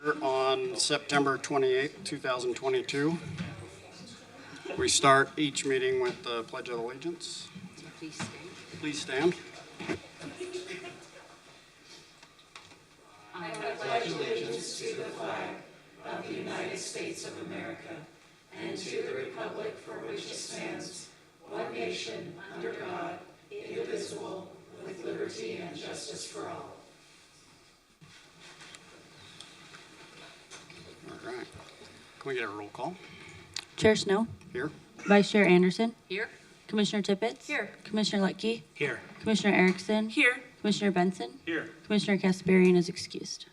On September 28th, 2022. We start each meeting with the Pledge of Allegiance. Please stand. Please stand. I pledge allegiance to the flag of the United States of America and to the republic for which it stands, one nation, under God, indivisible, with liberty and justice for all. All right. Can we get a roll call? Chair Snow, Here. Vice Chair Anderson, Here. Commissioner Tippett, Here. Commissioner Lutke, Here. Commissioner Erickson, Here. Commissioner Benson, Here. Commissioner Kasparian is excused.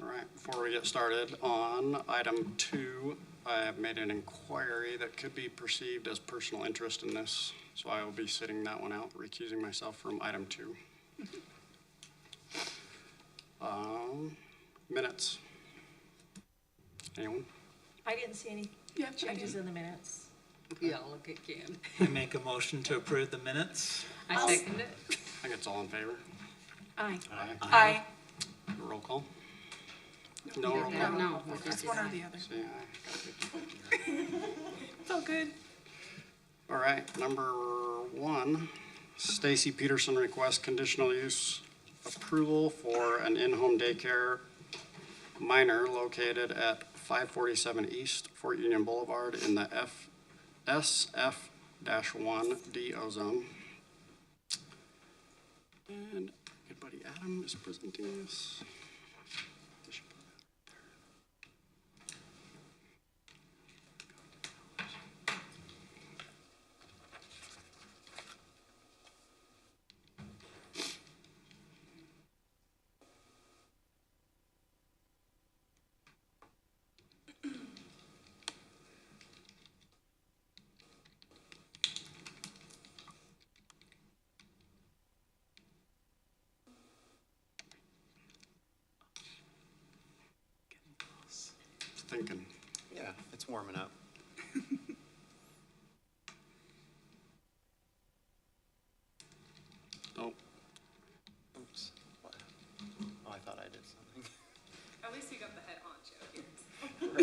All right. Before we get started, on item 2, I have made an inquiry that could be perceived as personal interest in this, so I will be sitting that one out, recusing myself from item 2. Minutes. Anyone? I didn't see any changes in the minutes. Yeah, look at Ken. I make a motion to approve the minutes. I second it. I think it's all in favor. Aye. Aye. Roll call? No roll call? No. It's one or the other. See, aye. It's all good. All right, number 1, Stacy Peterson requests conditional use approval for an in-home daycare minor located at 547 East Fort Union Boulevard in the SF-1 DO zone. And good buddy Adam is presenting this. Thinking. Yeah, it's warming up. Oh, Oops. What? Oh, I thought I did something. At least you got the head honcho here.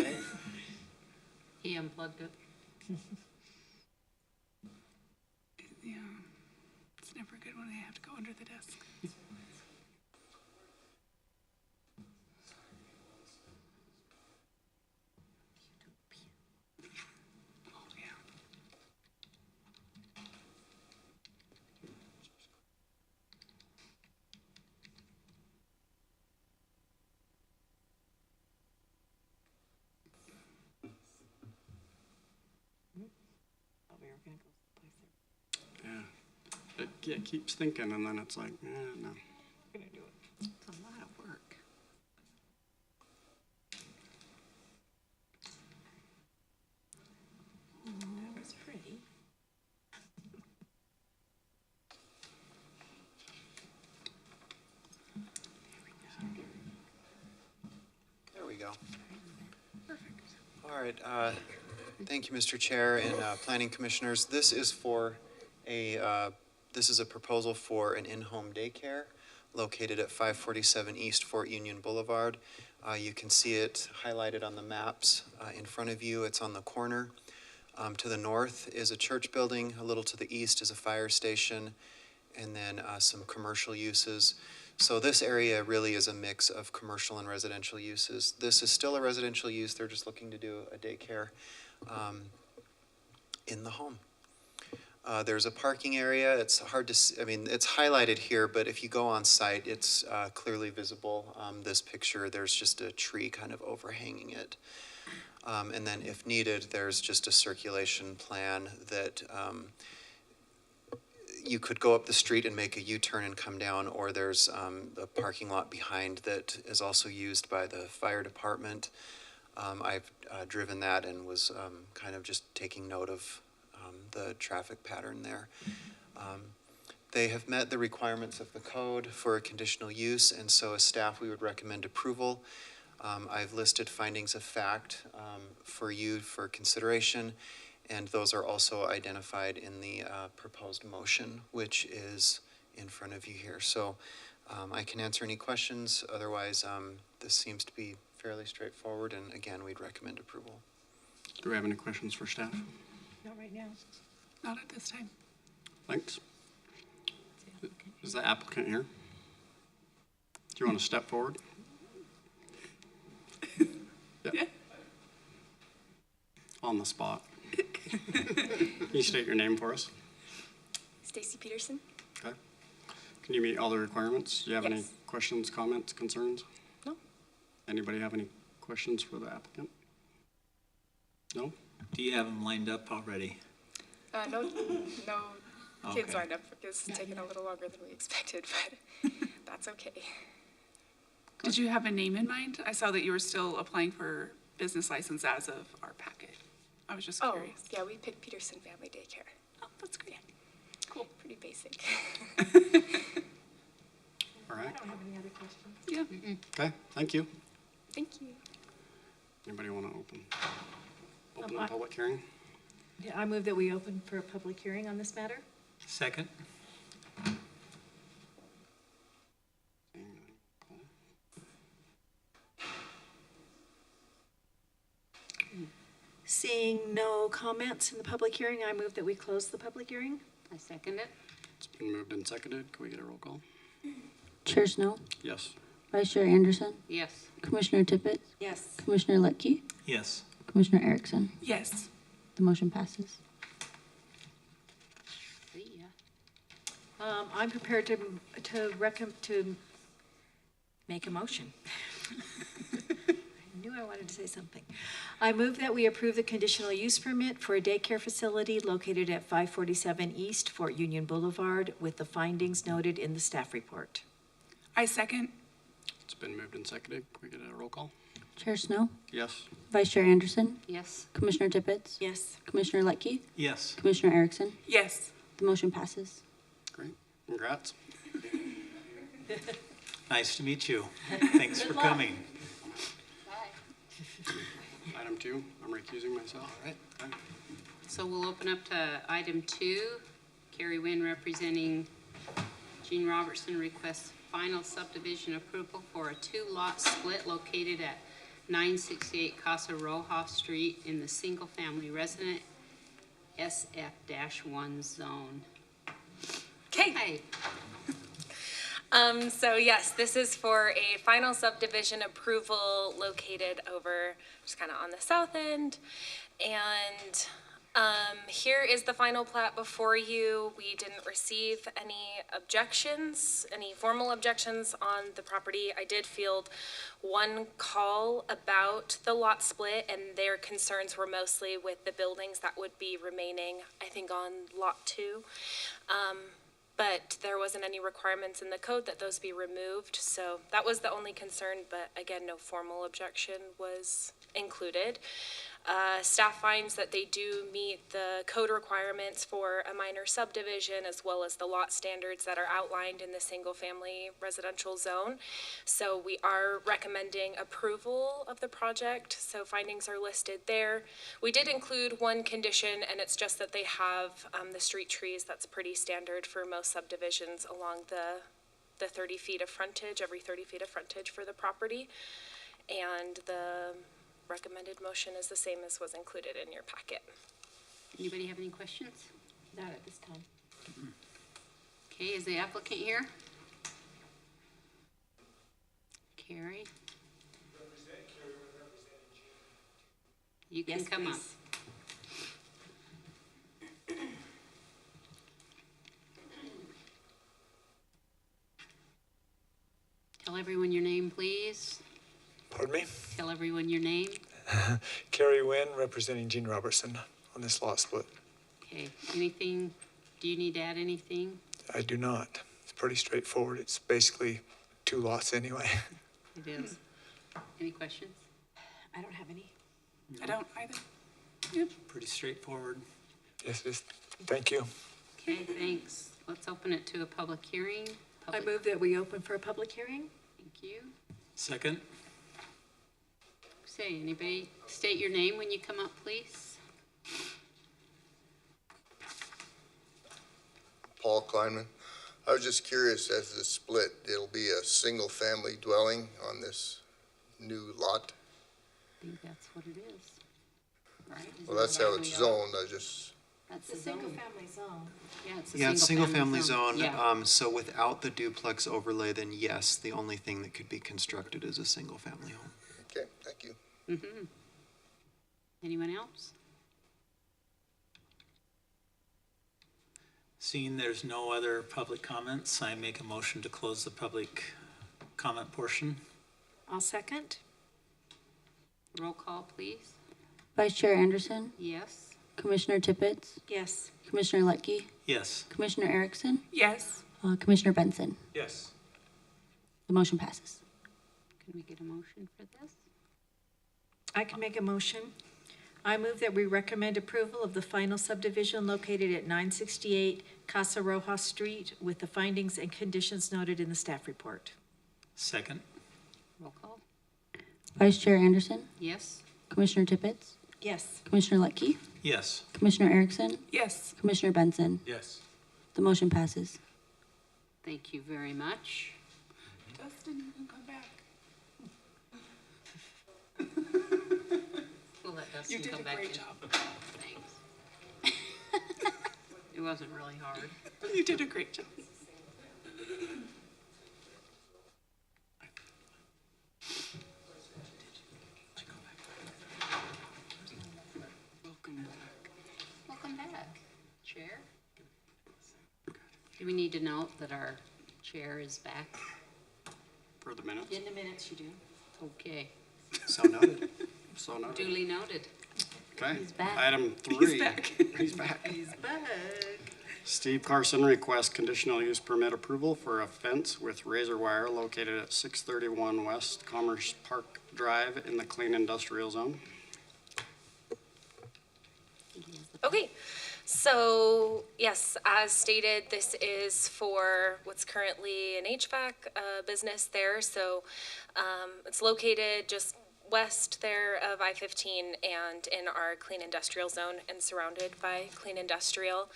Right. He unplugged it. Yeah. It's never good when they have to go under the desk. Oh, yeah. yeah. It keeps thinking and then it's like, no. It's a lot of work. That was pretty. There we go. Perfect. All right. Thank you, Mr. Chair and Planning Commissioners. This is a proposal for an in-home daycare located at 547 East Fort Union Boulevard. You can see it highlighted on the maps in front of you. It's on the corner. To the north is a church building. A little to the east is a fire station, and then some commercial uses. So this area really is a mix of commercial and residential uses. This is still a residential use. They're just looking to do a daycare in the home. There's a parking area. It's hard to see, it's highlighted here, but if you go on site, it's clearly visible. This picture, there's just a tree kind of overhanging it. And then if needed, there's just a circulation plan that you could go up the street and make a U-turn and come down, or there's a parking lot behind that is also used by the fire department. I've driven that and was kind of just taking note of the traffic pattern there. They have met the requirements of the code for a conditional use, and so as staff, we would recommend approval. I've listed findings of fact for you for consideration, and those are also identified in the proposed motion, which is in front of you here. So I can answer any questions. Otherwise, this seems to be fairly straightforward, and again, we'd recommend approval. Do we have any questions for staff? Not right now. Not at this time. Thanks. Is the applicant here? Do you want to step forward? Yeah. On the spot. Can you state your name for us? Stacy Peterson. Okay. Can you meet all the requirements? Do you have any Yes. questions, comments, concerns? No. Anybody have any questions for the applicant? No? Do you have them lined up already? No kids Okay. lined up. It's taken a little longer than we expected, but that's okay. Did you have a name in mind? I saw that you were still applying for business license as of our packet. I was just Oh, curious. yeah, we picked Peterson Family Daycare. Oh, that's great. Cool. Pretty basic. All right. don't have any other questions. Yeah. Okay, thank you. Thank you. Anybody want to open the public hearing? Yeah, I move that we open for a public hearing on this matter. Second? Seeing no comments in the public hearing, I move that we close the public hearing. I second it. It's been moved and seconded. Can we get a roll call? Chair Snow, Yes. Vice Chair Anderson, Yes. Commissioner Tippett, Yes. Commissioner Leckie, Yes. Commissioner Erickson. Yes. The motion passes. See ya. I'm prepared to make a motion. I knew I wanted to say something. I move that we approve the conditional use permit for a daycare facility located at 547 East Fort Union Boulevard with the findings noted in the staff report. I second. It's been moved and seconded. Can we get a roll call? Chair Snow, Yes. Vice Chair Anderson, Yes. Commissioner Tippett, Yes. Commissioner Leckie, Yes. Commissioner Erickson. Yes. The motion passes. Great. Congrats. Nice to meet you. Thanks for coming. Item 2, I'm recusing myself. All right. So we'll open up to item 2. Carrie Wynn representing Gene Robertson requests final subdivision approval for a 2-lot split located at 968 Casa Roja Street in the single-family resident SF-1 zone. Okay. Hi. So yes, this is for a final subdivision approval located over, just kind of on the south end. And here is the final plat before you. We didn't receive any objections, any formal objections on the property. I did field one call about the lot split, and their concerns were mostly with the buildings that would be remaining, I think, on lot 2. But there wasn't any requirements in the code that those be removed, so that was the only concern, but again, no formal objection was included. Staff finds that they do meet the code requirements for a minor subdivision as well as the lot standards that are outlined in the single-family residential zone. So we are recommending approval of the project, so findings are listed there. We did include one condition, and it's just that they have the street trees. That's pretty standard for most subdivisions along the 30 feet of frontage, every 30 feet of frontage for the property. And the recommended motion is the same as was included in your packet. Anybody have any questions? Not at this time. Okay, is the applicant here? Carrie? You can Yes, come up. please. Tell everyone your name, please. Pardon me? Tell everyone your name. Carrie Wynn, representing Gene Robertson on this lot split. Okay, anything, do you need to add anything? I do not. It's pretty straightforward. It's basically 2 lots anyway. It is. Any questions? I don't have any. I don't either. Yep. Pretty straightforward. Yes, it is. Thank you. Okay, thanks. Let's open it to a public hearing. I move that we open for a public hearing. Thank you. Second? Say, anybody state your name when you come up, please? Paul Kleinman. I was just curious, as the split, it'll be a single-family dwelling on this new lot? I think that's what it is, right? Isn't Well, that's that how what it's we are? zoned, I just, That's It's a the zone. single-family zone. Yeah, it's a Yeah, it's single-family zone. zone. Yeah. So without the duplex overlay, then yes, the only thing that could be constructed is a single-family home. okay, thank you. Mm-hmm. Anyone else? Seeing there's no other public comments, I make a motion to close the public comment portion. I'll second. Roll call, please. Vice Chair Anderson, Yes. Commissioner Tippett, Yes. Commissioner Leckie, Yes. Commissioner Erickson, Yes. Commissioner Benson. Yes. The motion passes. Can we get a motion for this? I can make a motion. I move that we recommend approval of the final subdivision located at 968 Casa Rojas Street with the findings and conditions noted in the staff report. Second. Roll call. Vice Chair Anderson, Yes. Commissioner Tippett, Yes. Commissioner Leckie, Yes. Commissioner Erickson, Yes. Commissioner Benson. Yes. The motion passes. Thank you very much. Dustin, you can come back. We'll let You Dustin did come a back in. great job. Thanks. It wasn't really hard. You did a great job. Welcome back, Chair. Do we need to note that our chair is back? For the minutes. In the minutes you do. Okay, So noted. So noted. duly noted. Okay. He's back. Item 3. He's back. He's back. He's back. Steve Carson requests conditional use permit approval for a fence with razor wire located at 631 West Commerce Park Drive in the Clean Industrial Zone. Okay, so yes, as stated, this is for what's currently an HVAC business there. So it's located just west there of I-15 and in our clean industrial zone and surrounded by clean industrial.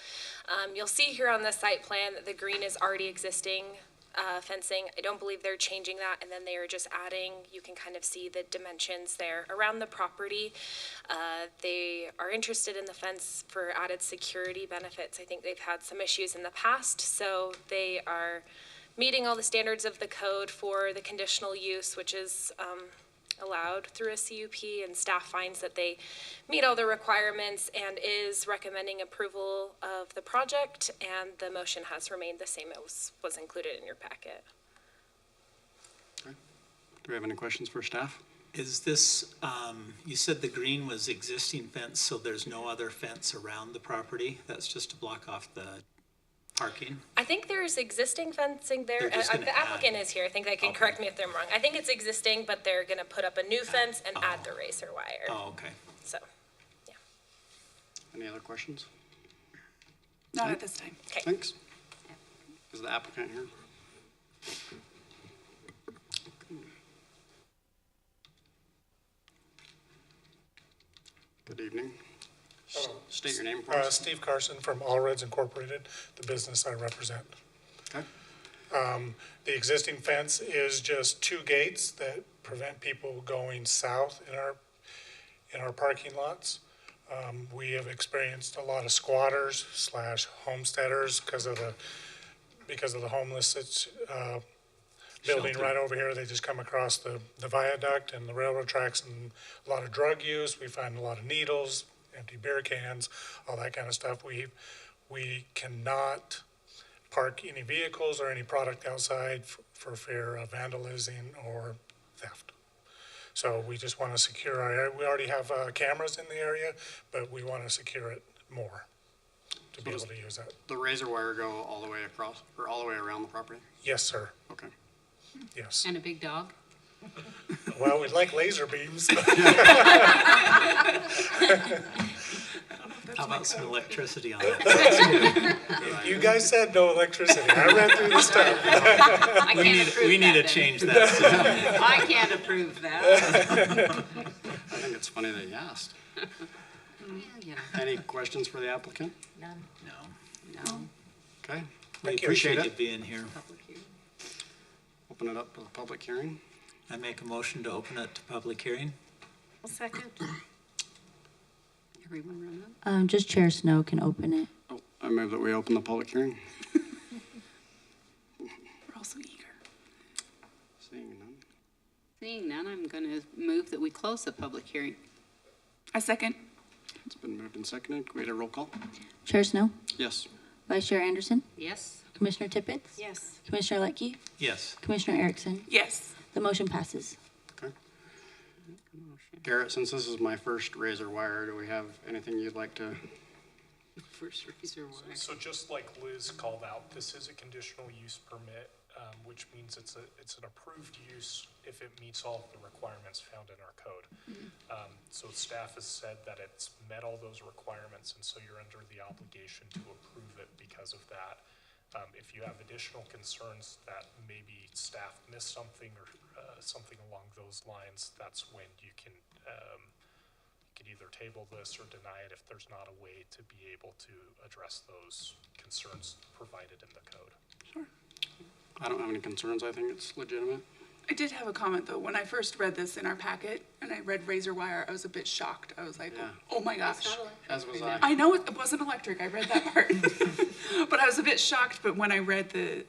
You'll see here on the site plan that the green is already existing fencing. I don't believe they're changing that, and then they are just adding, you can kind of see the dimensions there around the property. They are interested in the fence for added security benefits. I think they've had some issues in the past, so they are meeting all the standards of the code for the conditional use, which is allowed through a CUP, and staff finds that they meet all the requirements and is recommending approval of the project, and the motion has remained the same as was included in your packet. Do we have any questions for staff? Is this, you said the green was existing fence, so there's no other fence around the property? That's just to block off the parking? I think there's existing fencing there. They're just gonna The applicant add. is here. I think they can Okay. correct me if I'm wrong. I think it's existing, but they're gonna put up a new fence and add the Oh. racer wire. Oh, okay. So, Any other questions? Not at this time. okay. Thanks. Is the applicant here? Good evening. State your name for us. Steve Carson from All Reds Incorporated, the business I represent. Okay. The existing fence is just two gates that prevent people going south in our parking lots. We have experienced a lot of squatters / homesteaders because of the homeless that's building Shelter. right over here. They just come across the viaduct and the railroad tracks, and a lot of drug use. We find a lot of needles, empty beer cans, all that kind of stuff. We cannot park any vehicles or any product outside for fear of vandalism or theft. So we just want to secure our area. We already have cameras in the area, but we want to secure it more to be able to use that. The razor wire go all the way across, or all the way around the property? Yes, sir. Okay. Yes. And a big dog? Well, we'd like laser beams. How about some electricity on that? You guys said no electricity. I read through the stuff. I can't approve We need to that then. change that soon. I can't approve that. I think it's funny that you asked. Well, you know, Any questions for the applicant? None. No. no, Okay. We Thank you. appreciate Appreciate you it. being here. public hearing. Open it up to the public hearing. I make a motion to open it to public hearing. I'll second. Everyone run up? Just Chair Snow can open it. Oh, I move that we open the public hearing. We're all so eager. Seeing none. Seeing none, I'm going to move that we close the public hearing. I second. It's been moved and seconded. Can we get a roll call? Chair Snow, Yes. Vice Chair Anderson, Yes? Commissioner Tippett, Yes. Commissioner Leckie, Yes. Commissioner Erickson. Yes. The motion passes. Okay. Garrett, since this is my first razor wire, do we have anything you'd like to? First razor wire. So just like Liz called out, this is a conditional use permit, which means it's an approved use if it meets all of the requirements found in our code. So staff has said that it's met all those requirements, and so you're under the obligation to approve it because of that. If you have additional concerns that maybe staff missed something or something along those lines, that's when you can either table this or deny it if there's not a way to be able to address those concerns provided in the code. Sure. I don't have any concerns. I think it's legitimate. I did have a comment though. When I first read this in our packet and I read razor wire, I was a bit shocked. I was like, Yeah. oh my gosh. As was I. I know it wasn't electric. I read that part. But I was a bit shocked. But when I read the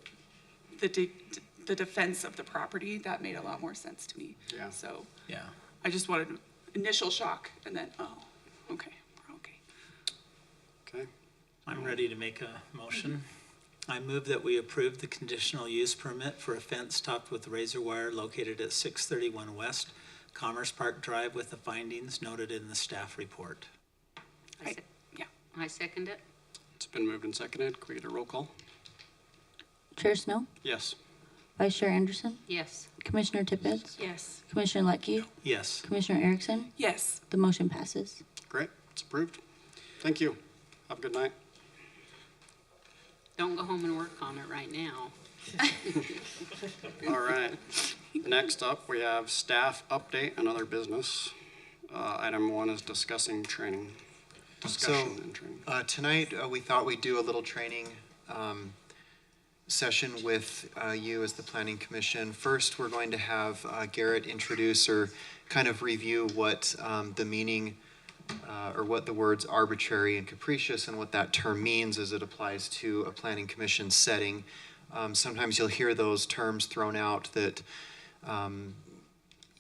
defense of the property, that made a lot more sense to me. Yeah. So Yeah. I just wanted initial shock and then, oh, okay, we're okay. Okay. I'm ready to make a motion. I move that we approve the conditional use permit for a fence topped with razor wire located at 631 West Commerce Park Drive with the findings noted in the staff report. Yeah. I second it. It's been moved and seconded. Can we get a roll call? Chair Snow, Yes. Vice Chair Anderson, Yes? Commissioner Tippett, Yes. Commissioner Leckie, Yes. Commissioner Erickson. Yes. The motion passes. Great. It's approved. Thank you. Have a good night. Don't go home and work on it right now. All right. Next up, we have staff update and other business. Item 1 is discussing training. Discussion and training. Tonight, we thought we'd do a little training session with you as the Planning Commission. First, we're going to have Garrett introduce or kind of review what the meaning or what the words arbitrary and capricious and what that term means as it applies to a Planning Commission setting. Sometimes you'll hear those terms thrown out that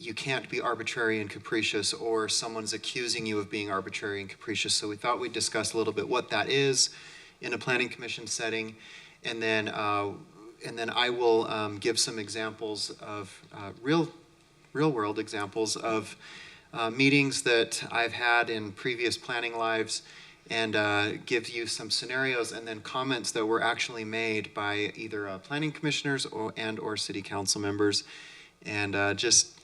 you can't be arbitrary and capricious, or someone's accusing you of being arbitrary and capricious. So we thought we'd discuss a little bit what that is in a Planning Commission setting, and then I will give some examples of real world examples of meetings that I've had in previous planning lives, and give you some scenarios and then comments that were actually made by either planning commissioners or city council members, and just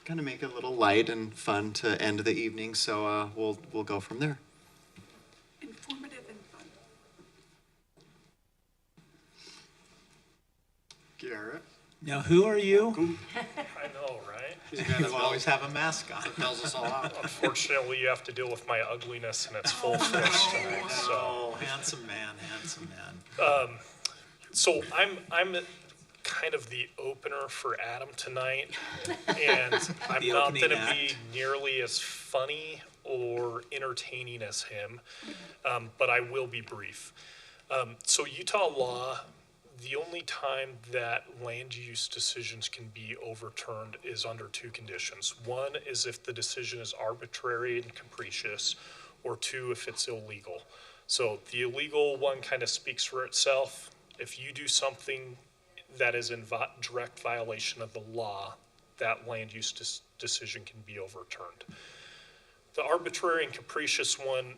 kind of make it a little light and fun to end the evening. So we'll go from there. Informative and fun. Garrett. Now, who are you? I know, right? He's the guy that You always have a mask on. tells us all out. Unfortunately, you have to deal with my ugliness and its full force tonight, so. Oh, handsome man, handsome man. So I'm kind of the opener for Adam tonight, and I'm The not opening gonna be act. nearly as funny or entertaining as him, but I will be brief. So Utah law, the only time that land use decisions can be overturned is under two conditions. One is if the decision is arbitrary and capricious, or two, if it's illegal. So the illegal one kind of speaks for itself. If you do something that is in direct violation of the law, that land use decision can be overturned. The arbitrary and capricious one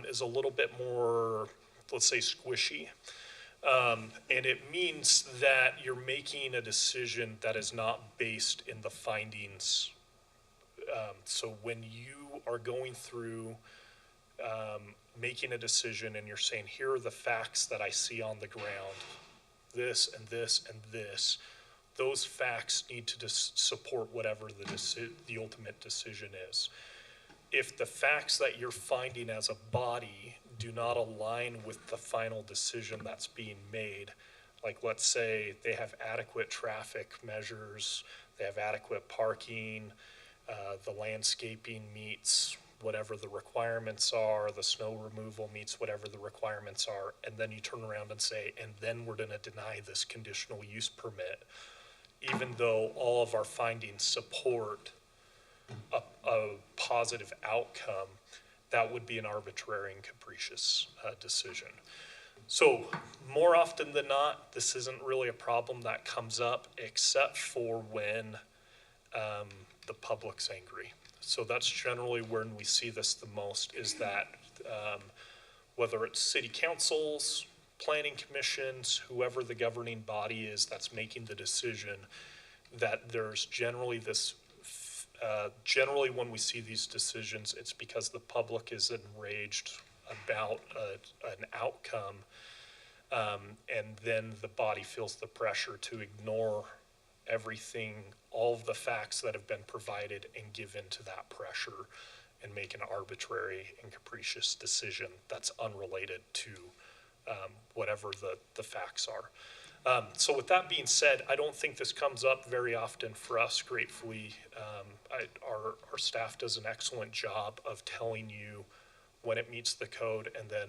is a little bit more, let's say, squishy. And it means that you're making a decision that is not based in the findings. So when you are going through making a decision and you're saying, here are the facts that I see on the ground, this and this and this, those facts need to support whatever the ultimate decision is. If the facts that you're finding as a body do not align with the final decision that's being made, Like, let's say they have adequate traffic measures, they have adequate parking, the landscaping meets whatever the requirements are, the snow removal meets whatever the requirements are, and then you turn around and say, and then we're gonna deny this conditional use permit, even though all of our findings support a positive outcome, that would be an arbitrary and capricious decision. So more often than not, this isn't really a problem that comes up, except for when the public's angry. So that's generally when we see this the most, is that whether it's city councils, planning commissions, whoever the governing body is that's making the decision, that there's generally this, generally when we see these decisions, it's because the public is enraged about an outcome, and then the body feels the pressure to ignore everything, all of the facts that have been provided, and give in to that pressure and make an arbitrary and capricious decision that's unrelated to whatever the facts are. So with that being said, I don't think this comes up very often for us. Gratefully, our staff does an excellent job of telling you when it meets the code, and then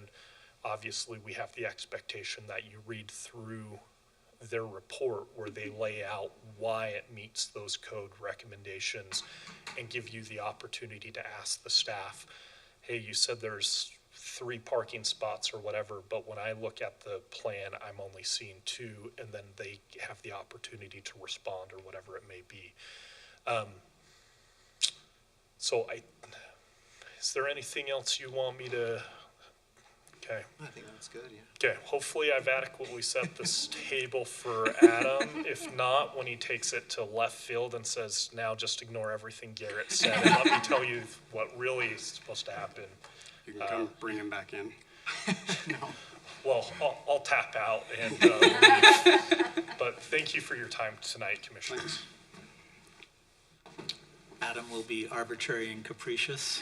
obviously we have the expectation that you read through their report where they lay out why it meets those code recommendations and give you the opportunity to ask the staff, hey, you said there's 3 parking spots or whatever, but when I look at the plan, I'm only seeing 2, and then they have the opportunity to respond or whatever it may be. So is there anything else you want me to? Okay. I think that's good, yeah. Okay, hopefully I've adequately set this table for Adam. If not, when he takes it to left field and says, now just ignore everything Garrett said, and let me tell you what really is supposed to happen. You can come bring him back in. Well, I'll tap out and leave. But thank you for your time tonight, Commissioners. Adam will be arbitrary and capricious.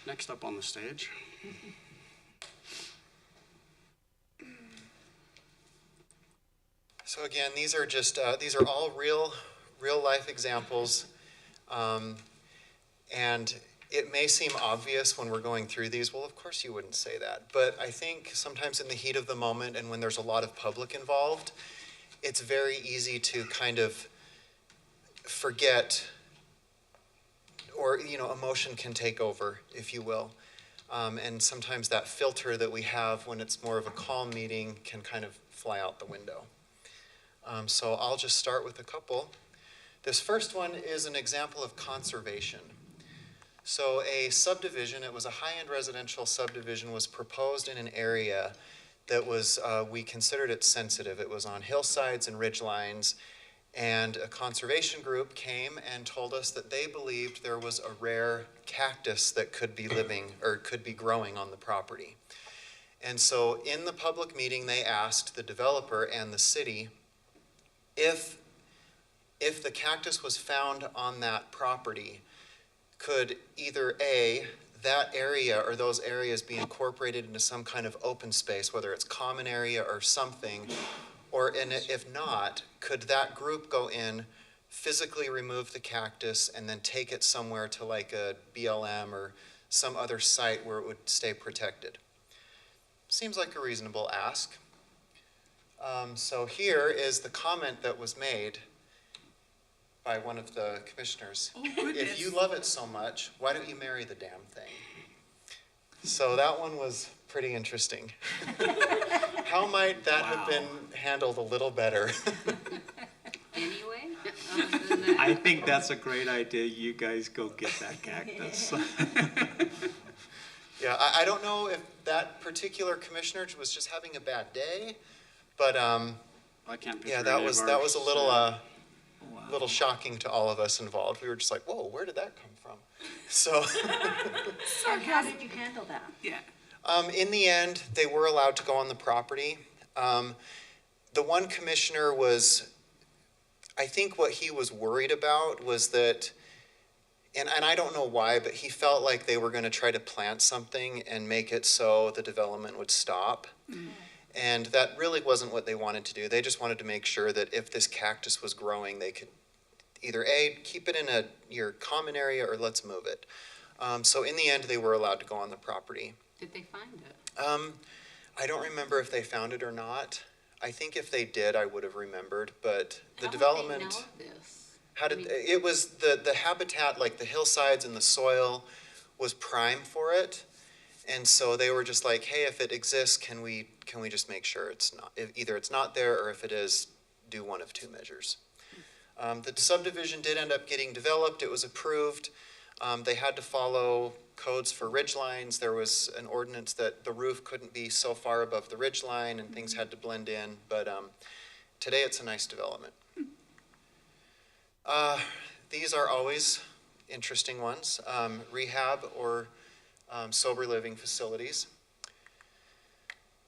Next up on the stage. So again, these are just, these are all real life examples. And it may seem obvious when we're going through these, well, of course you wouldn't say that. But I think sometimes in the heat of the moment and when there's a lot of public involved, it's very easy to kind of forget, or, you know, emotion can take over, if you will. And sometimes that filter that we have when it's more of a calm meeting can kind of fly out the window. So I'll just start with a couple. This first one is an example of conservation. So a subdivision, it was a high-end residential subdivision, was proposed in an area that was, we considered it sensitive. It was on hillsides and ridgelines, and a conservation group came and told us that they believed there was a rare cactus that could be living, or could be growing on the property. And so in the public meeting, they asked the developer and the city if the cactus was found on that property, could either A, that area or those areas be incorporated into some kind of open space, whether it's common area or something, or if not, could that group go in, physically remove the cactus, and then take it somewhere to like a BLM or some other site where it would stay protected? Seems like a reasonable ask. So here is the comment that was made by one of the commissioners. Oh, goodness. If you love it so much, why don't you marry the damn thing? So that one was pretty interesting. How might that have been handled a little better? Anyway, other than that, I think that's a great idea. You guys go get that cactus. Yeah, I don't know if that particular commissioner was just having a bad day, but I can't picture yeah, any that of was ours, a little shocking to all of us involved. We were just like, whoa, where did that come from? So How did you handle that? Yeah. in the end, they were allowed to go on the property. The one commissioner was, I think what he was worried about was that, and I don't know why, but he felt like they were going to try to plant something and make it so the development would stop. And that really wasn't what they wanted to do. They just wanted to make sure that if this cactus was growing, they could either A, keep it in your common area, or let's move it. So in the end, they were allowed to go on the property. Did they find it? I don't remember if they found it or not. I think if they did, I would have remembered, but the How development. would they know of this? How did, it was the habitat, like the hillsides and the soil was prime for it. And so they were just like, hey, if it exists, can we just make sure it's not, either it's not there, or if it is, do one of two measures. The subdivision did end up getting developed. It was approved. They had to follow codes for ridge lines. There was an ordinance that the roof couldn't be so far above the ridge line, and things had to blend in. But today it's a nice development. These are always interesting ones. Rehab or sober living facilities.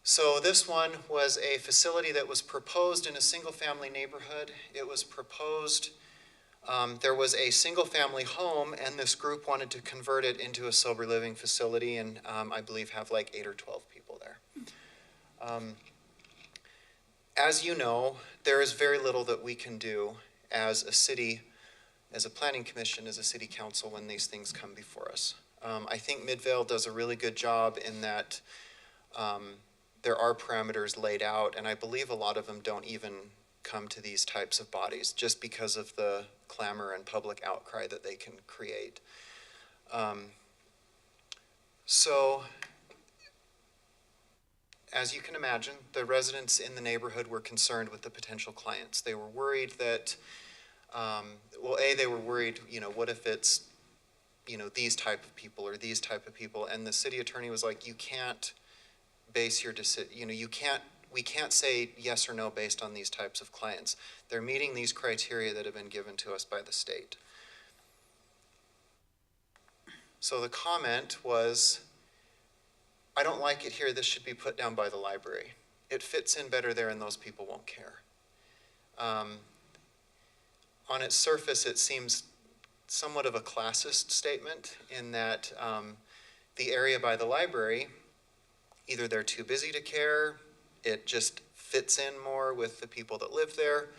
So this one was a facility that was proposed in a single-family neighborhood. It was proposed, there was a single-family home, and this group wanted to convert it into a sober living facility, and I believe have like 8 or 12 people there. As you know, there is very little that we can do as a city, as a planning commission, as a city council when these things come before us. I think Midvale does a really good job in that there are parameters laid out, and I believe a lot of them don't even come to these types of bodies just because of the clamor and public outcry that they can create. So, as you can imagine, the residents in the neighborhood were concerned with the potential clients. They were worried that, well, A, they were worried, what if it's, these type of people or these type of people, and the city attorney was like, you can't base your decision, we can't say yes or no based on these types of clients. They're meeting these criteria that have been given to us by the state. So the comment was, I don't like it here, this should be put down by the library. It fits in better there and those people won't care. On its surface, it seems somewhat of a classist statement in that the area by the library, either they're too busy to care, it just fits in more with the people that live there,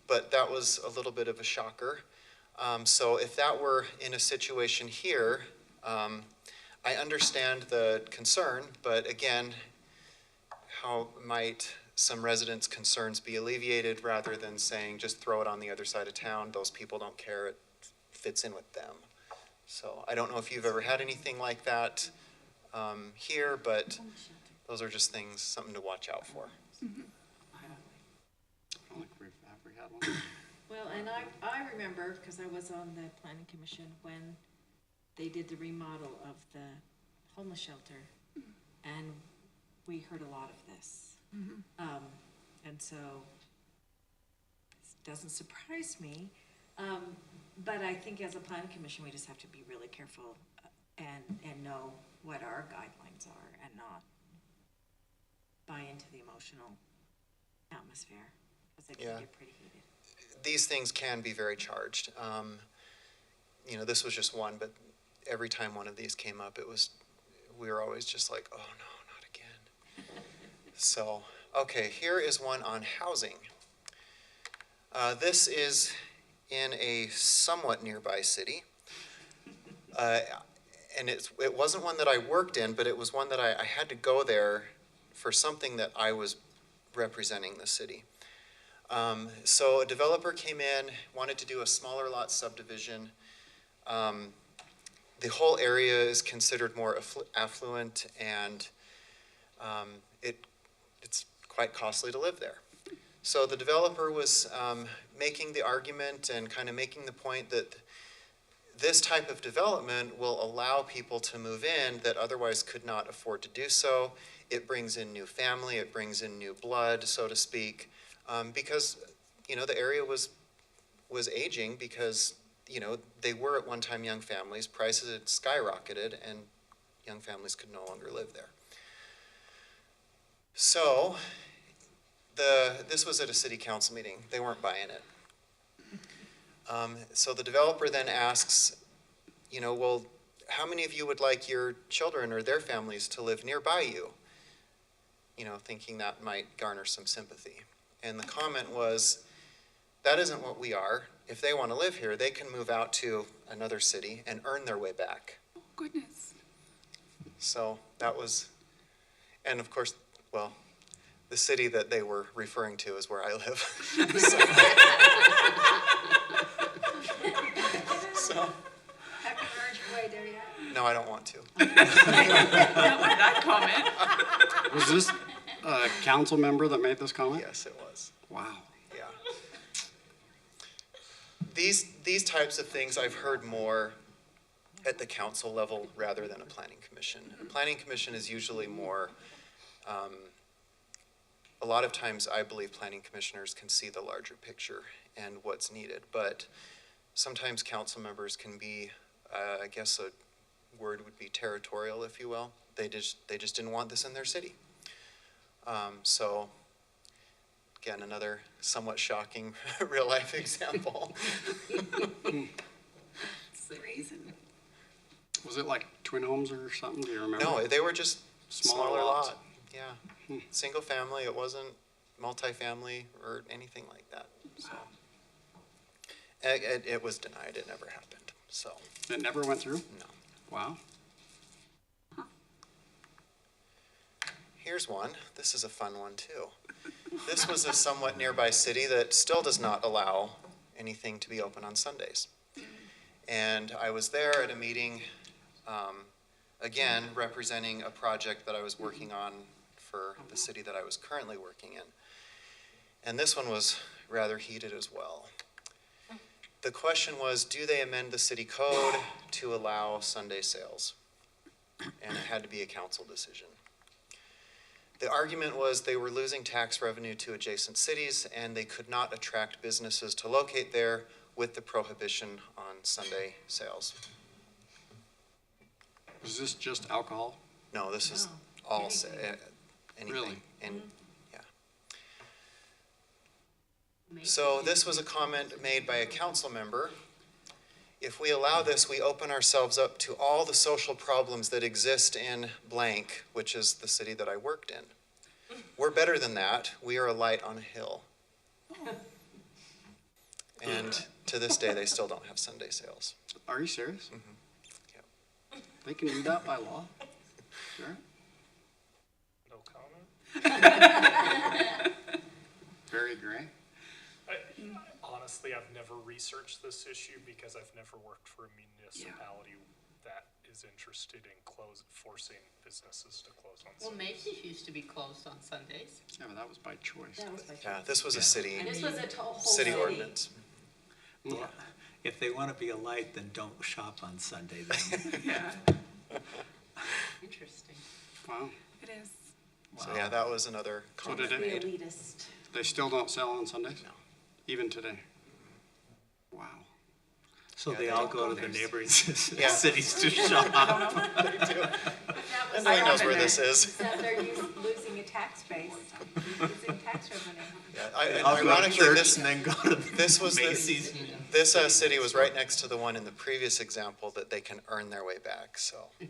but that was a little bit of a shocker. So if that were in a situation here, I understand the concern, but again, how might some residents' concerns be alleviated rather than saying just throw it on the other side of town, those people don't care, it fits in with them. So I don't know if you've ever had anything like that here, but those are just things, something to watch out for. Mm-hmm. I don't think we've had one. Well, and I remember, because I was on the planning commission when they did the remodel of the homeless shelter, and we heard a lot of this. And so it doesn't surprise me, but I think as a planning commission, we just have to be really careful and know what our guidelines are and not buy into the emotional atmosphere, because it can get pretty heated. These things can be very charged. This was just one, but every time one of these came up, we were always just like, oh no, not again. So, okay, here is one on housing. This is in a somewhat nearby city. And it wasn't one that I worked in, but it was one that I had to go there for something that I was representing the city. So a developer came in, wanted to do a smaller lot subdivision. The whole area is considered more affluent, and it's quite costly to live there. So the developer was making the argument and kind of making the point that this type of development will allow people to move in that otherwise could not afford to do so. It brings in new family, it brings in new blood, so to speak, because the area was aging because they were at one time young families, prices had skyrocketed, and young families could no longer live there. So this was at a city council meeting. They weren't buying it. So the developer then asks, well, how many of you would like your children or their families to live nearby you? thinking that might garner some sympathy. And the comment was, that isn't what we are. If they want to live here, they can move out to another city and earn their way back. Oh, goodness. So that was, and of course, well, the city that they were referring to is where I live. So, Haven't earned your way there yet? no, I don't want to. Not with that comment. Was this a council member that made this comment? Yes, it was. Wow. Yeah. These types of things I've heard more at the council level rather than a planning commission. A planning commission is usually more, a lot of times I believe planning commissioners can see the larger picture and what's needed, but sometimes council members can be, I guess a word would be territorial, if you will. They just didn't want this in their city. So, again, another somewhat shocking real life example. It's the reason. Was it like twin homes or something? Do you remember? No, they were just Smaller smaller lots. lot. Yeah, single family. It wasn't multifamily or anything like that. So it was denied. It never happened. So It never went through? no. Wow. Here's one. This is a fun one too. This was a somewhat nearby city that still does not allow anything to be open on Sundays. And I was there at a meeting, again, representing a project that I was working on for the city that I was currently working in. And this one was rather heated as well. The question was, do they amend the city code to allow Sunday sales? And it had to be a council decision. The argument was they were losing tax revenue to adjacent cities and they could not attract businesses to locate there with the prohibition on Sunday sales. Was this just alcohol? No, this is all anything. Really? And yeah. So this was a comment made by a council member. If we allow this, we open ourselves up to all the social problems that exist in blank, which is the city that I worked in. We're better than that. We are a light on a hill. And to this day, they still don't have Sunday sales. Are you serious? Yep. They can do that by law? Sure. No comment? Very gray. Honestly, I've never researched this issue because I've never worked for a municipality that is interested in forcing businesses to close on Well, Sundays. Macy's used to be closed on Sundays. Yeah, but that was by choice. That was my Yeah, this was a city, This was a whole city ordinance. Well, if they want to be a light, then don't shop on Sunday then. Yeah, Interesting. Wow. it is. So yeah, that was another So comment did made. elitist. They still don't sell on Sundays? No. Even today? Wow. So Yeah, they they all don't go go to the there. neighboring Yeah. cities to shop. Emily knows where this is. That they're losing a tax base, losing tax revenue. Yeah, and I'll go to ironically, church this, and then go to this was Macy's. this city was right next to the one in the previous example that they can earn their way back, so. We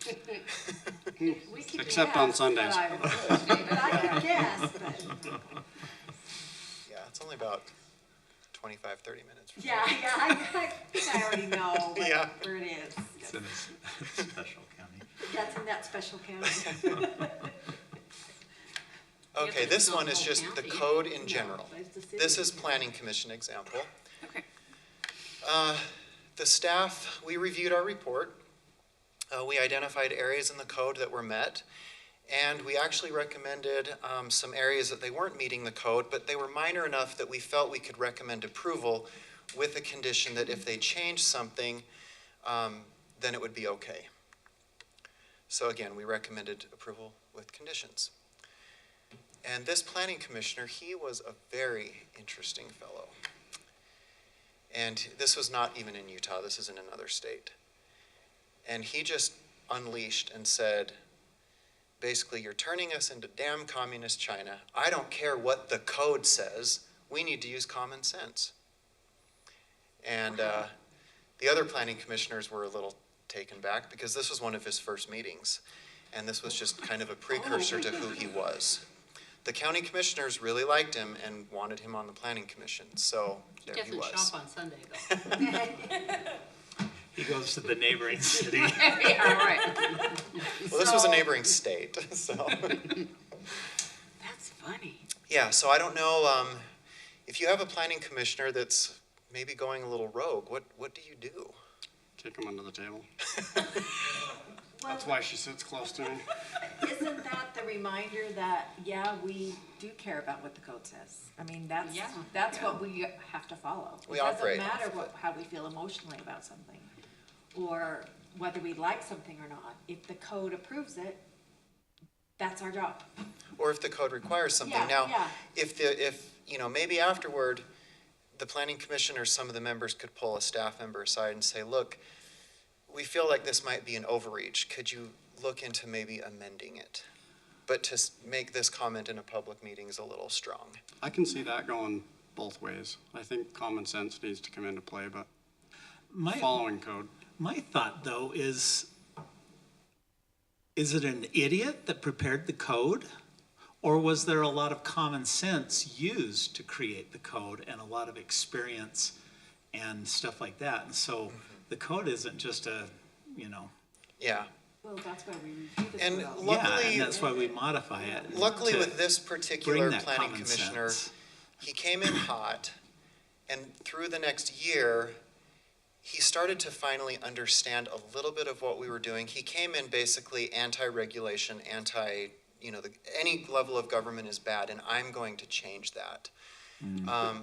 could Except on guess, Sundays. But I could guess, but, Yeah, it's only about 25, 30 minutes. From yeah, I think I already know Yeah. where it is. It's in a special county. That's in that special county. Okay, this one is just the code in general. It's the city. This is planning commission example. Okay. The staff, we reviewed our report. We identified areas in the code that were met. And we actually recommended some areas that they weren't meeting the code, but they were minor enough that we felt we could recommend approval with the condition that if they changed something, then it would be okay. So again, we recommended approval with conditions. And this planning commissioner, he was a very interesting fellow. And this was not even in Utah, this is in another state. And he just unleashed and said, basically, you're turning us into damn communist China. I don't care what the code says. We need to use common sense. And the other planning commissioners were a little taken back because this was one of his first meetings. And this was just kind of a precursor to who he was. the county commissioners really liked him and wanted him on the planning commission, so He there he doesn't was. shop on Sunday, though. He goes to the neighboring city. Yeah, right. Well, this was a neighboring state, so. That's funny. Yeah, so I don't know, if you have a planning commissioner that's maybe going a little rogue, what do you do? Kick him under the table. That's why she sits close to me. Isn't that the reminder that, yeah, we do care about what the code says? I mean, that's what we have to follow. We operate It off doesn't of matter how we feel emotionally about something, or whether we like something or not. If the code approves it, that's our job. Or if the code requires something. Yeah, Now, yeah. if, maybe afterward, the planning commission or some of the members could pull a staff member aside and say, look, we feel like this might be an overreach. Could you look into maybe amending it? But to make this comment in a public meeting is a little strong. I can see that going both ways. I think common sense needs to come into play, but following code. My thought, though, is it an idiot that prepared the code? Or was there a lot of common sense used to create the code and a lot of experience and stuff like that? And so the code isn't just a, Yeah. Well, that's why we review the And code. luckily, and that's why we modify it. luckily to with this bring particular that planning common commissioner, sense. he came in hot, and through the next year, he started to finally understand a little bit of what we were doing. He came in basically anti-regulation, any level of government is bad, and I'm going to change that.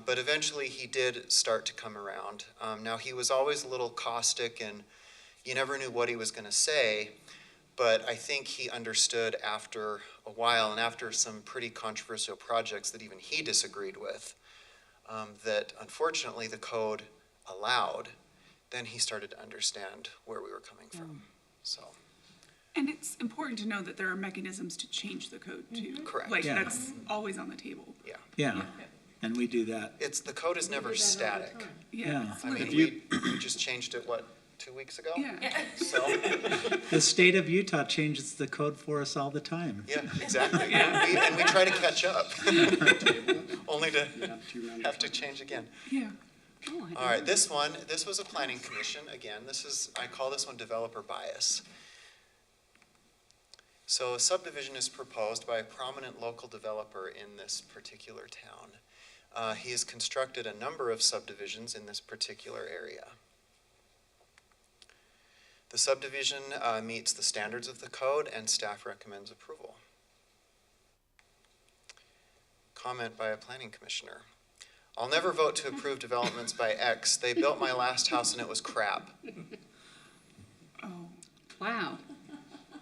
But eventually he did start to come around. Now, he was always a little caustic, and you never knew what he was going to say, but I think he understood after a while, and after some pretty controversial projects that even he disagreed with, that unfortunately the code allowed. Then he started to understand where we were coming from, so. And it's important to know that there are mechanisms to change the code too. Correct. Like, Yeah. that's always on the table. Yeah, and we do that. The code is never static. Yeah. I mean, fluid. we just changed it, 2 weeks ago? Yeah. So, The state of Utah changes the code for us all the time. yeah, exactly. And we try to catch up, only to have to change again. Yeah. All right, this was a planning commission. Again, I call this one developer bias. So a subdivision is proposed by a prominent local developer in this particular town. He has constructed a number of subdivisions in this particular area. The subdivision meets the standards of the code, and staff recommends approval. Comment by a planning commissioner. I'll never vote to approve developments by X. They built my last house and it was crap. Oh. Wow.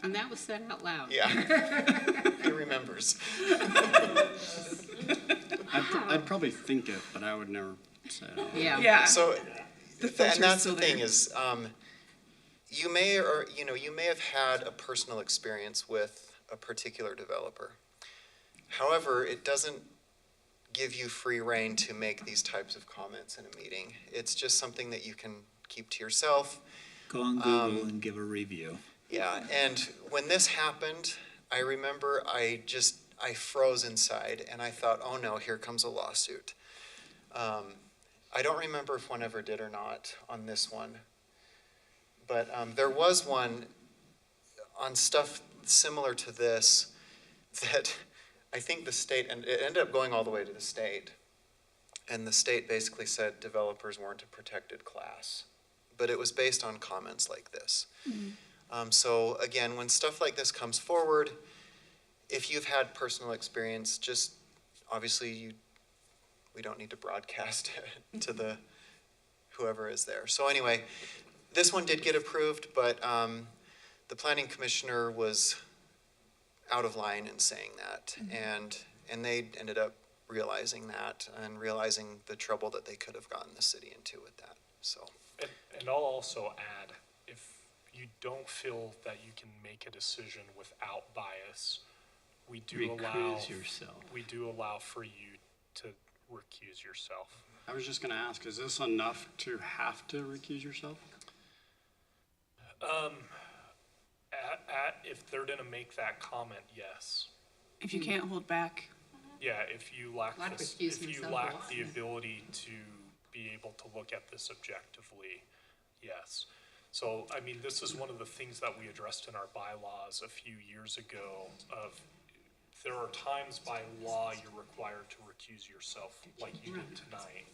And that was said out loud. Yeah. He remembers. I'd probably think it, but I would never say it. out loud. Yeah. Yeah. So, The and filter's that's the still thing there. is, you may have had a personal experience with a particular developer. However, it doesn't give you free rein to make these types of comments in a meeting. It's just something that you can keep to yourself. Go on Google and give a review. Yeah, and when this happened, I remember I froze inside and I thought, oh no, here comes a lawsuit. I don't remember if one ever did or not on this one, but there was one on stuff similar to this that I think the state, and it ended up going all the way to the state, and the state basically said developers weren't a protected class, but it was based on comments like this. So again, when stuff like this comes forward, if you've had personal experience, just obviously we don't need to broadcast it to the whoever is there. So anyway, this one did get approved, but the planning commissioner was out of line in saying that, and they ended up realizing that and realizing the trouble that they could have gotten the city into with that. So. And I'll also add, if you don't feel that you can make a decision without bias, we do Recuse yourself. We do allow for you to recuse yourself. I was just gonna ask, is this enough to have to recuse yourself? If they're gonna make that comment, yes. If you can't hold back Yeah, if you lack, I'd this- recuse if you myself lack also. the ability to be able to look at this objectively, yes. So, I mean, this is one of the things that we addressed in our bylaws a few years ago of, there are times by law you're required to recuse yourself, like you did tonight.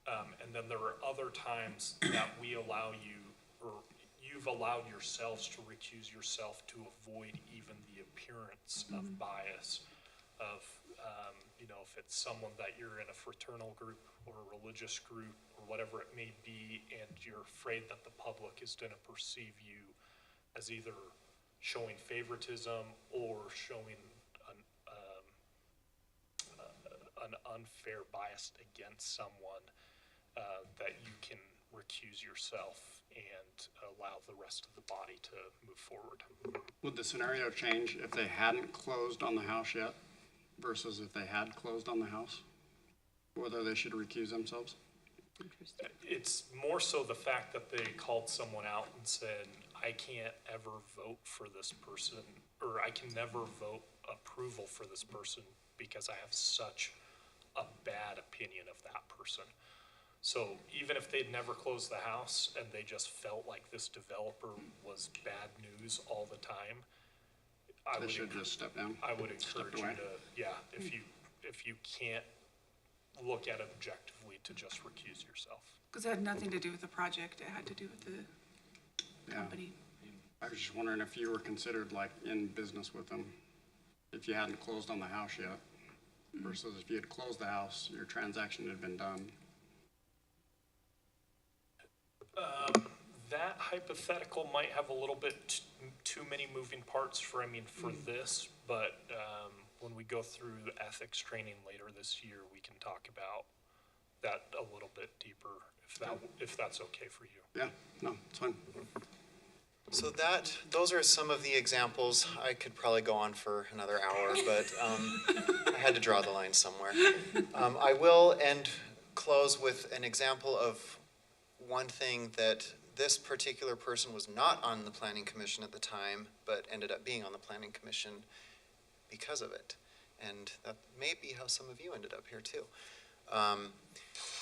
And then there are other times that we allow you, or you've allowed yourselves to recuse yourself to avoid even the appearance of bias of, you know, if it's someone that you're in a fraternal group or a religious group or whatever it may be, and you're afraid that the public is gonna perceive you as either showing favoritism or showing an unfair bias against someone, that you can recuse yourself and allow the rest of the body to move forward. Would the scenario change if they hadn't closed on the house yet versus if they had closed on the house? Whether they should recuse themselves? It's more so the fact that they called someone out and said, I can't ever vote for this person, or I can never vote approval for this person because I have such a bad opinion of that person. So even if they'd never closed the house and they just felt like this developer was bad news all the time, I They would should just step down. I would encourage you away. to, yeah, if you can't look at it objectively, to just recuse yourself. Because it had nothing to do with the project, it had to do with the Yeah. company. I was just wondering if you were considered like in business with them, if you hadn't closed on the house yet, versus if you had closed the house, your transaction had been done. That hypothetical might have a little bit too many moving parts for this, but when we go through the ethics training later this year, we can talk about that a little bit deeper, if that's okay for you. Yeah, no, it's fine. So those are some of the examples. I could probably go on for another hour, but I had to draw the line somewhere. I will close with an example of one thing that this particular person was not on the Planning Commission at the time, but ended up being on the Planning Commission because of it. And that may be how some of you ended up here too.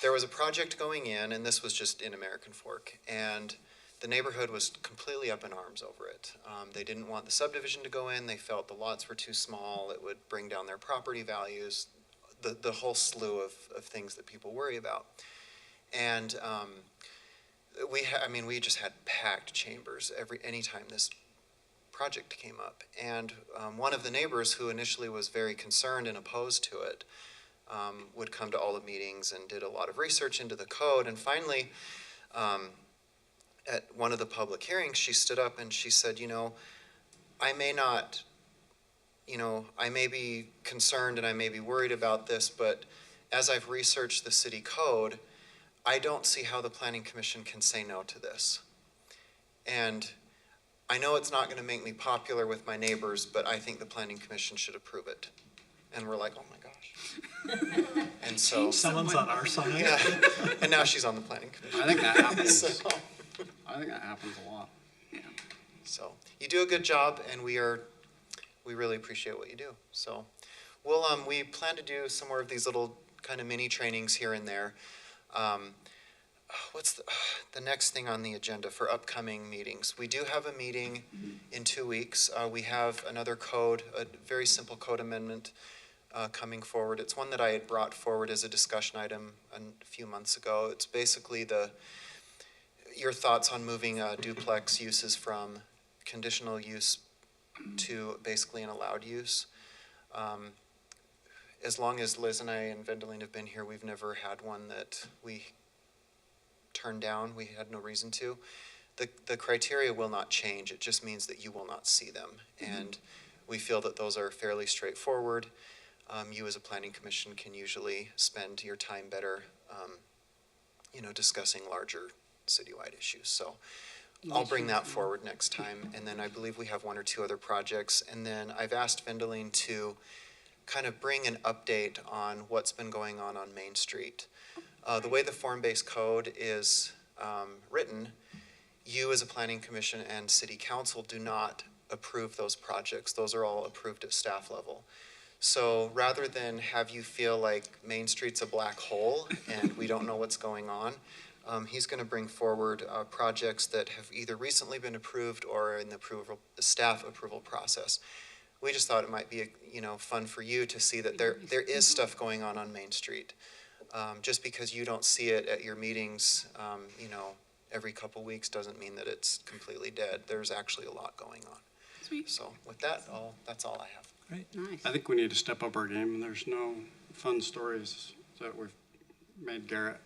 There was a project going in, and this was just in American Fork, and the neighborhood was completely up in arms over it. They didn't want the subdivision to go in. They felt the lots were too small. It would bring down their property values, the whole slew of things that people worry about. And we just had packed chambers anytime this project came up. And one of the neighbors who initially was very concerned and opposed to it would come to all the meetings and did a lot of research into the code. And finally, at one of the public hearings, she stood up and she said, I may be concerned and I may be worried about this, but as I've researched the city code, I don't see how the Planning Commission can say no to this. And I know it's not going to make me popular with my neighbors, but I think the Planning Commission should approve it. And we're like, oh my gosh. And so Someone's on our side. yeah, and now she's on the Planning Commission. I think that happens. So, I think that happens a lot. so you do a good job, and we really appreciate what you do. So we plan to do some more of these little kind of mini trainings here and there. What's the next thing on the agenda for upcoming meetings? We do have a meeting in 2 weeks. We have another code, a very simple code amendment coming forward. It's one that I had brought forward as a discussion item a few months ago. It's basically your thoughts on moving duplex uses from conditional use to basically an allowed use. As long as Liz and I and Vendeline have been here, we've never had one that we turned down. We had no reason to. The criteria will not change. It just means that you will not see them. And we feel that those are fairly straightforward. You as a planning commission can usually spend your time better, discussing larger citywide issues. So I'll bring that forward next time. And then I believe we have one or two other projects. And then I've asked Vendeline to kind of bring an update on what's been going on Main Street. The way the form-based code is written, you as a planning commission and city council do not approve those projects. Those are all approved at staff level. So rather than have you feel like Main Street's a black hole and we don't know what's going on, he's going to bring forward projects that have either recently been approved or in the staff approval process. We just thought it might be, fun for you to see that there is stuff going on Main Street. Just because you don't see it at your meetings, every couple weeks doesn't mean that it's completely dead. There's actually a lot going on. Sweet. So with that, that's all I have. Nice. I think we need to step up our game, and there's no fun stories that we've made Garrett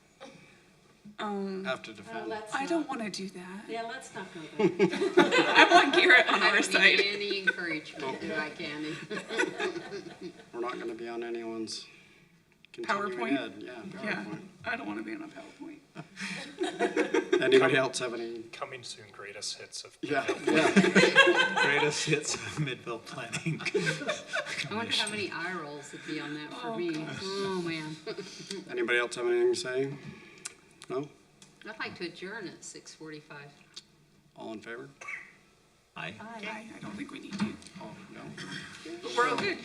have to defend. I don't want to do that. Yeah, let's not go there. I want Garrett on I our don't side. need any encouragement, do I, Candy? We're not gonna be on anyone's continuing PowerPoint? ed. Yeah, Yeah, PowerPoint. I don't want to be on a PowerPoint. Anybody else have any? Coming soon, greatest hits of. Yeah. Greatest hits of Midville planning. I wonder how many eye rolls would be on that for me. Oh, man. Anybody else have anything to say? No? I'd like to adjourn at 6:45. All in favor? Aye. I don't think we need to, Oh, no. but we're all good.